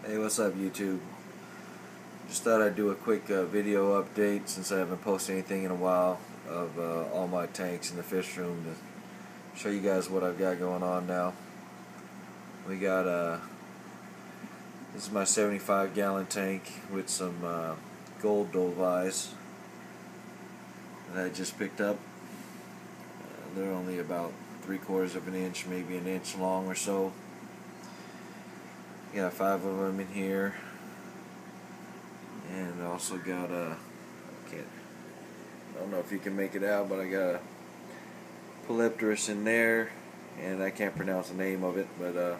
Hey, what's up, YouTube? Just thought I'd do a quick video update since I haven't posted anything in a while of all my tanks in the fish room to show you guys what I've got going on now. We got this is my 75-gallon tank with some gold Dovis that I just picked up. They're only about 3/4 of an inch, maybe an inch long or so. Got 5 of them in here, and I also got I don't know if you can make it out, but I got a Polypterus in there, and I can't pronounce the name of it, but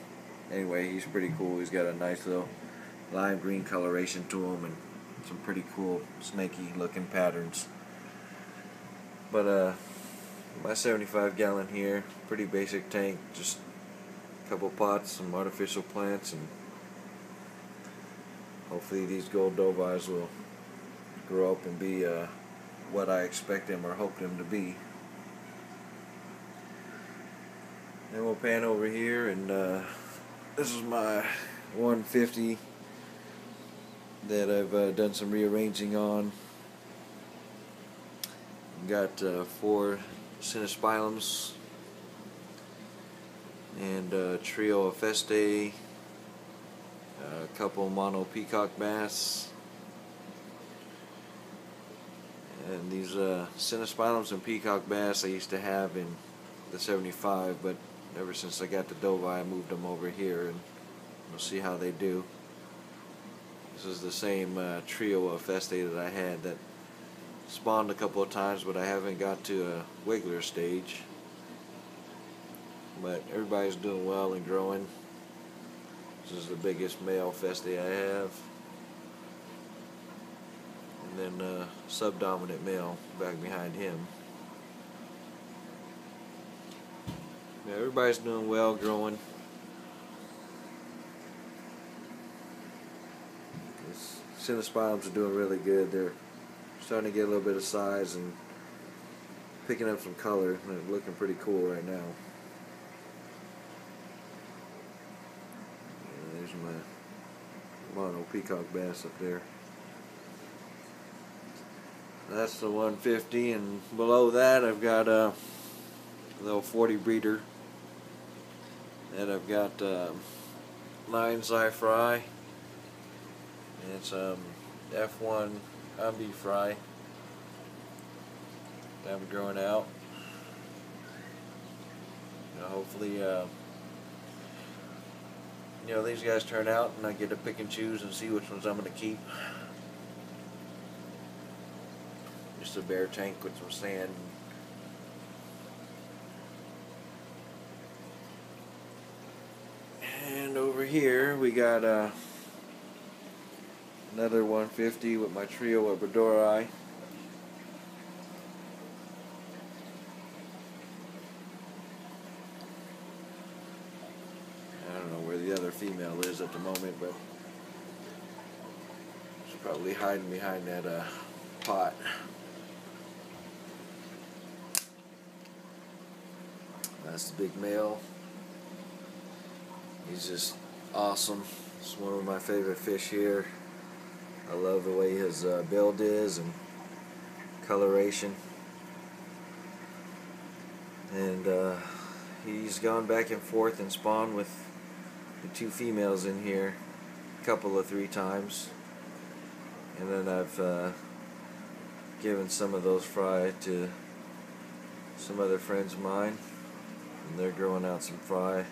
anyway, he's pretty cool. He's got a nice little lime green coloration to him and some pretty cool snaky looking patterns. But my 75-gallon here, pretty basic tank, just a couple pots, some artificial plants, and hopefully these gold Dovis will grow up and be what I expect them or hope them to be. Then we'll pan over here, and this is my 150 that I've done some rearranging on. Got 4 Cinospilums and a trio of Festae, a couple mono peacock bass, and these Cinospilums and peacock bass I used to have in the 75, but ever since I got the Dovi I moved them over here, and we'll see how they do. This is the same trio of Festae that I had that spawned a couple of times, but I haven't got to a wiggler stage. But everybody's doing well and growing. This is the biggest male Festae I have, and then subdominant male back behind him. Yeah, everybody's doing well, growing. These Cinospilums are doing really good. They're starting to get a little bit of size and picking up some color. They're looking pretty cool right now. There's my mono peacock bass up there. That's the 150, and below that I've got a little 40 breeder that I've got Lions Eye Fry, and it's F1 Umbi Fry that I'm growing out. Hopefully these guys turn out and I get to pick and choose and see which ones I'm going to keep. Just a bare tank with some sand. And over here we got another 150 with my trio of Bedorei. I don't know where the other female is at the moment, but she's probably hiding behind that pot. That's the big male. He's just awesome. It's one of my favorite fish here. I love the way his build is and coloration. And he's gone back and forth and spawned with the 2 females in here a couple of 3 times. And then I've given some of those fry to some other friends of mine, and they're growing out some fry.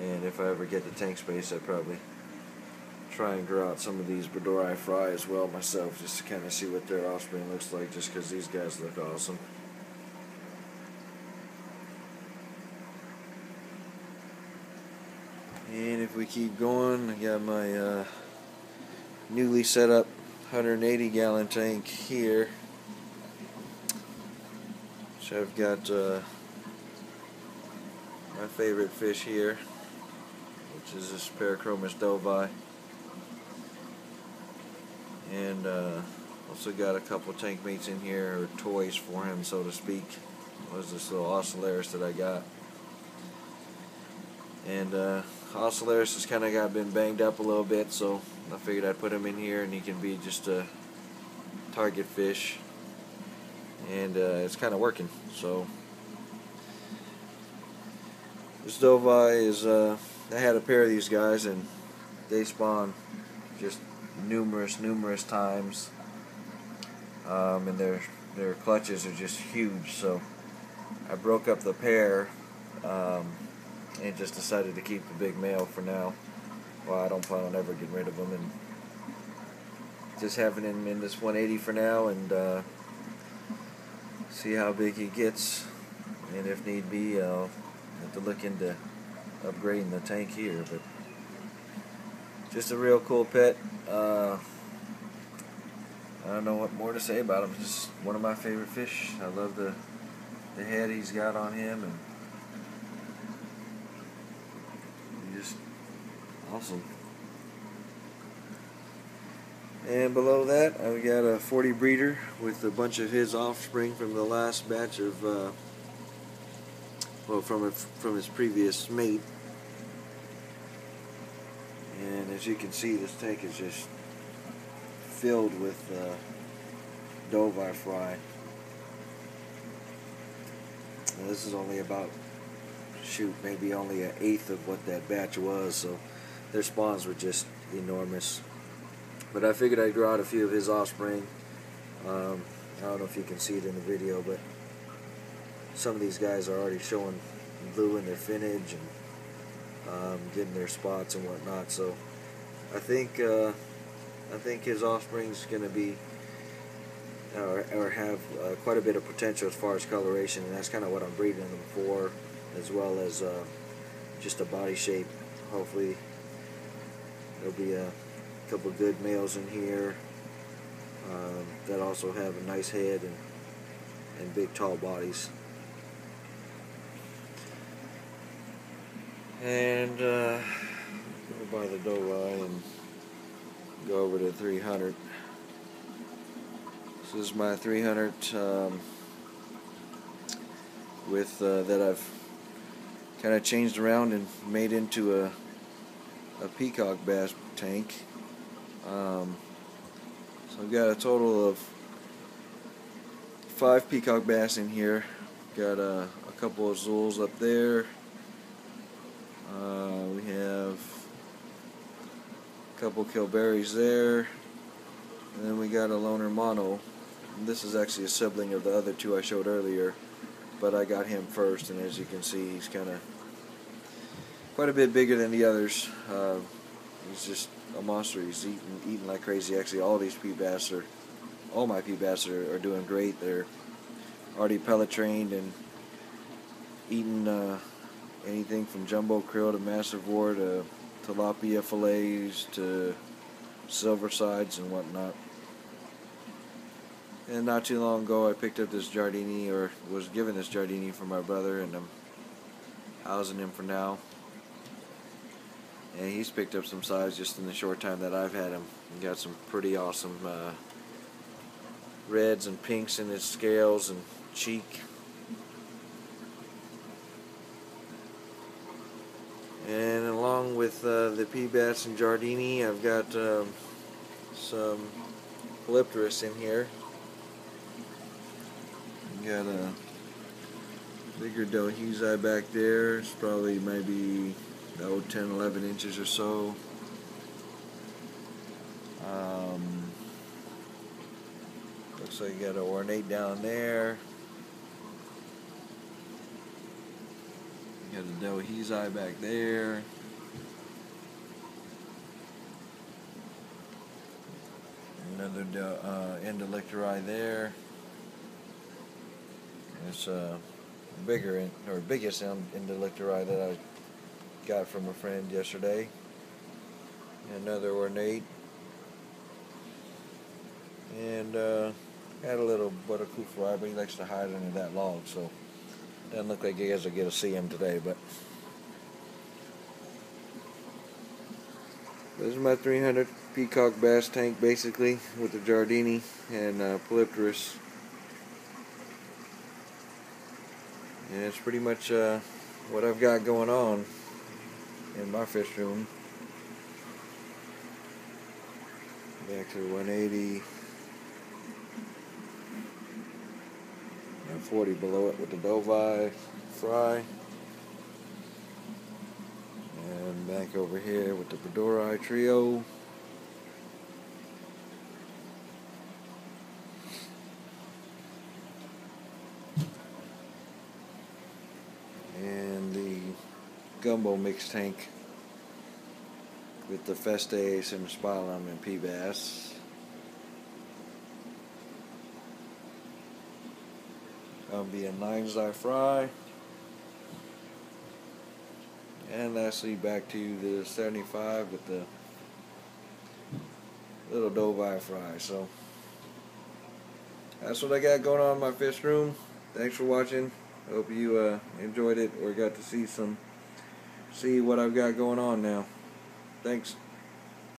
And if I ever get the tank space, I'd probably try and grow out some of these Bedorei fry as well myself, just to kind of see what their offspring looks like, just because these guys look awesome. And if we keep going, I got my newly set up 180-gallon tank here. So I've got my favorite fish here, which is this Parachromis Dovi, and also got a couple tank mates in here, or toys for him, so to speak. Was this little Ocellaris that I got, and Ocellaris has kind of been banged up a little bit, so I figured I'd put him in here and he can be just a target fish, and it's kind of working. So this Doveye is I had a pair of these guys and they spawn just numerous times, and their clutches are just huge. So I broke up the pair and just decided to keep the big male for now. Well, I don't plan on ever getting rid of him, and just having him in this 180 for now, and see how big he gets, and if need be, I'll have to look into upgrading the tank here. But just a real cool pet. I don't know what more to say about him. Just one of my favorite fish. I love the head he's got on him, and just awesome. And below that, I've got a 40 breeder with a bunch of his offspring from the last batch of, well, from his previous mate. And as you can see, this tank is just filled with Doveye fry. And this is only about, maybe only an eighth of what that batch was, so their spawns were just enormous. But I figured I'd grow out a few of his offspring. I don't know if you can see it in the video, but some of these guys are already showing blue in their finnage and getting their spots and whatnot. So I think his offspring's going to be or have quite a bit of potential as far as coloration, and that's kind of what I'm breeding them for, as well as just a body shape. Hopefully there'll be a couple good males in here that also have a nice head and big tall bodies. And go by the Doveye and go over to 300. This is my 300 with that I've kind of changed around and made into a peacock bass tank. So I've got a total of 5 peacock bass in here. Got a couple of Zulls up there. We have a couple Kilberries there, and then we got a Loner Mono. And this is actually a sibling of the other two I showed earlier, but I got him first, and as you can see, he's kind of quite a bit bigger than the others. He's just a monster. He's eating like crazy. Actually, all my pea bass are doing great. They're already pellet trained and eating anything from jumbo krill to massivore to tilapia fillets to silver sides and whatnot. And not too long ago, I picked up this Giardini, or was given this Giardini from my brother, and I'm housing him for now. And he's picked up some size just in the short time that I've had him. He got some pretty awesome reds and pinks in his scales and cheek. And along with the pea bass and Giardini, I've got some Polypterus in here. Got a bigger Delheusi back there. It's probably maybe 10-11 inches or so. Looks like you got an ornate down there. You got a Delheusi back there. Another Endolicteri there. It's biggest Endolicteri that I got from a friend yesterday. Another ornate. And had a little Buttacoophryi, but he likes to hide under that log, so doesn't look like you guys will get to see him today. But this is my 300 peacock bass tank, basically, with the Giardini and Polypterus. And it's pretty much what I've got going on. in my fish room. Back to the 180. And 40 below it with the Dovai fry. And back over here with the Bedorei Trio. And the gumbo mix tank with the Festes and the Spalum and P-Bass. That'll be a 9's eye fry. And lastly, back to the 75 with the little Dovai fry. So that's what I got going on in my fish room. Thanks for watching. I hope you enjoyed it or got to see what I've got going on now. Thanks.